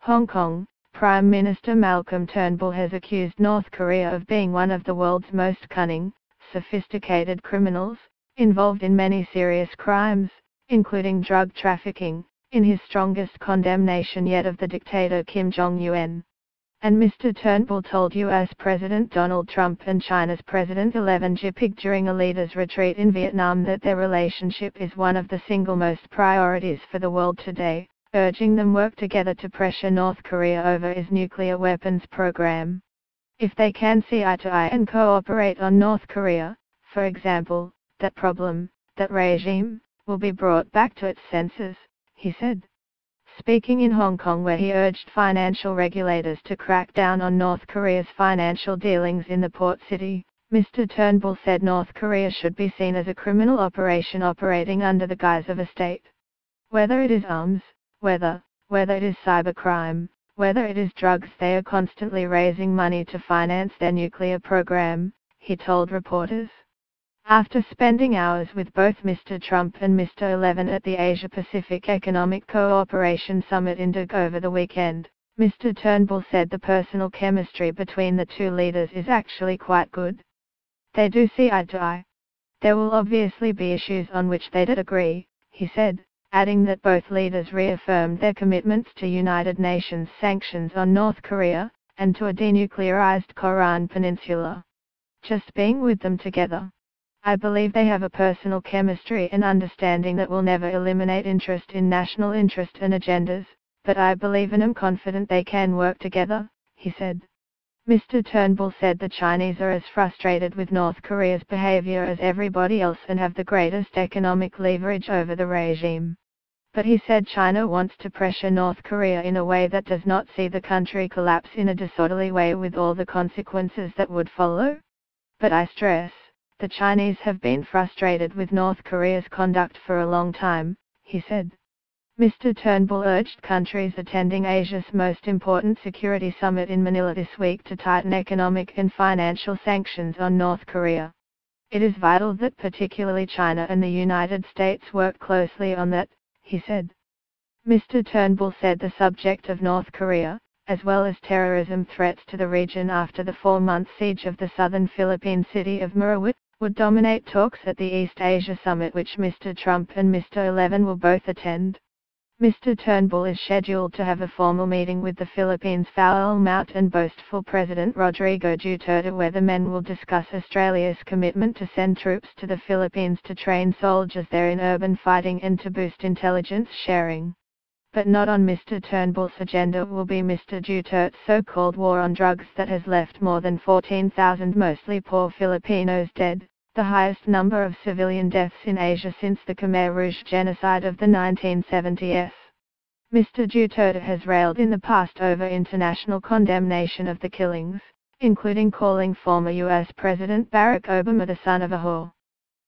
Hong Kong, Prime Minister Malcolm Turnbull has accused North Korea of being one of the world's most cunning, sophisticated criminals, involved in many serious crimes, including drug trafficking, in his strongest condemnation yet of the dictator Kim Jong-un. And Mr. Turnbull told US President Donald Trump and China's President Xi Jinping during a leaders' retreat in Vietnam that their relationship is one of the single most priorities for the world today, urging them work together to pressure North Korea over its nuclear weapons program. If they can see eye to eye and cooperate on North Korea, for example, that problem, that regime, will be brought back to its senses, he said. Speaking in Hong Kong where he urged financial regulators to crack down on North Korea's financial dealings in the port city, Mr. Turnbull said North Korea should be seen as a criminal operation operating under the guise of a state. Whether it is arms, whether it is cybercrime, whether it is drugs, they are constantly raising money to finance their nuclear program, he told reporters. After spending hours with both Mr. Trump and Mr. Xi at the Asia-Pacific Economic Cooperation Summit in Doha over the weekend, Mr. Turnbull said the personal chemistry between the two leaders is actually quite good. They do see eye to eye. There will obviously be issues on which they don't agree, he said, adding that both leaders reaffirmed their commitments to United Nations sanctions on North Korea, and to a denuclearized Korean Peninsula. Just being with them together. I believe they have a personal chemistry and understanding that will never eliminate interest in national interest and agendas, but I believe and am confident they can work together, he said. Mr. Turnbull said the Chinese are as frustrated with North Korea's behavior as everybody else and have the greatest economic leverage over the regime. But he said China wants to pressure North Korea in a way that does not see the country collapse in a disorderly way with all the consequences that would follow. But I stress, the Chinese have been frustrated with North Korea's conduct for a long time, he said. Mr. Turnbull urged countries attending Asia's most important security summit in Manila this week to tighten economic and financial sanctions on North Korea. It is vital that particularly China and the United States work closely on that, he said. Mr. Turnbull said the subject of North Korea, as well as terrorism threats to the region after the 4-month siege of the southern Philippine city of Marawi, would dominate talks at the East Asia Summit which Mr. Trump and Mr. Xi will both attend. Mr. Turnbull is scheduled to have a formal meeting with the Philippines' foul-mouthed and boastful President Rodrigo Duterte where the men will discuss Australia's commitment to send troops to the Philippines to train soldiers there in urban fighting and to boost intelligence sharing. But not on Mr. Turnbull's agenda will be Mr. Duterte's so-called war on drugs that has left more than 14,000 mostly poor Filipinos dead, the highest number of civilian deaths in Asia since the Khmer Rouge genocide of the 1970s. Mr. Duterte has railed in the past over international condemnation of the killings, including calling former US President Barack Obama the son of a whore.